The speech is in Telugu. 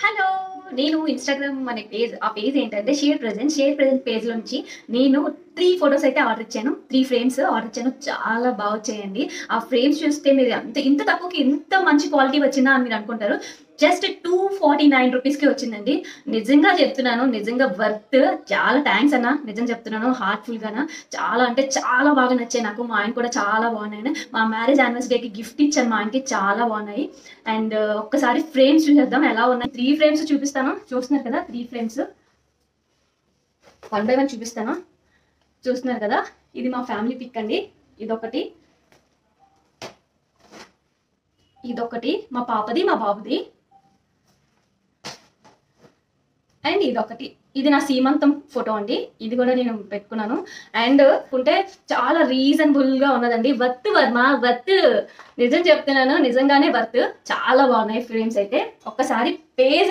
హలో! నేను ఇన్‌స్టాగ్రామ్ అనే పేజ్ ఆ పేజ్ ఏంటంటే షేర్ ప్రెజెంట్ పేజ్‌లో నుంచి నేను 3 ఫోటోస్ అయితే ఆర్డర్ ఇచ్చాను. 3 ఫ్రేమ్స్ ఆర్డర్ ఇచ్చాను. చాలా బా వచ్చాయండి. ఆ ఫ్రేమ్స్ చూస్తే మీరు ఇంత తక్కువకి ఇంత మంచి క్వాలిటీ వచ్చిందా అని మీరు అనుకుంటారు. జస్ట్ 249 రూపీస్‌కి వచ్చిందండి. నిజంగా చెప్తున్నాను. నిజంగా వర్త్. చాలా థాంక్స్ అన్న. నిజం చెప్తున్నాను హార్ట్‌ఫుల్‌గాన. చాలా అంటే చాలా బాగా నచ్చాయి నాకు. మా ఆయన కూడా చాలా బాగున్నాయని. మా మ్యారేజ్ యానివర్సరీకి గిఫ్ట్ ఇచ్చాను మా ఆయనకి. చాలా బాగున్నాయి. అండ్ ఒక్కసారి ఫ్రేమ్స్ చూసేద్దాం ఎలా ఉన్నాయి. 3 ఫ్రేమ్స్ చూపిస్తాను. చూస్తున్నారు కదా 3 ఫ్రేమ్స్. వన్ బై వన్ చూపిస్తాను. చూస్తున్నారు కదా ఇది మా ఫ్యామిలీ పిక్ అండి. ఇదొకటి, ఇదొకటి మా పాపది మా బాబుది, అండ్ ఇదొకటి. ఇది నా సీమంతం ఫోటో అండి. ఇది కూడా నేను పెట్టుకున్నాను. అండ్ ఉంటే చాలా రీజనబుల్ గా ఉన్నదండి. Worth Varma worth. నిజం చెప్తున్నాను నిజంగానే వర్త్. చాలా బాగున్నాయి ఫ్రేమ్స్ అయితే. ఒక్కసారి పేజ్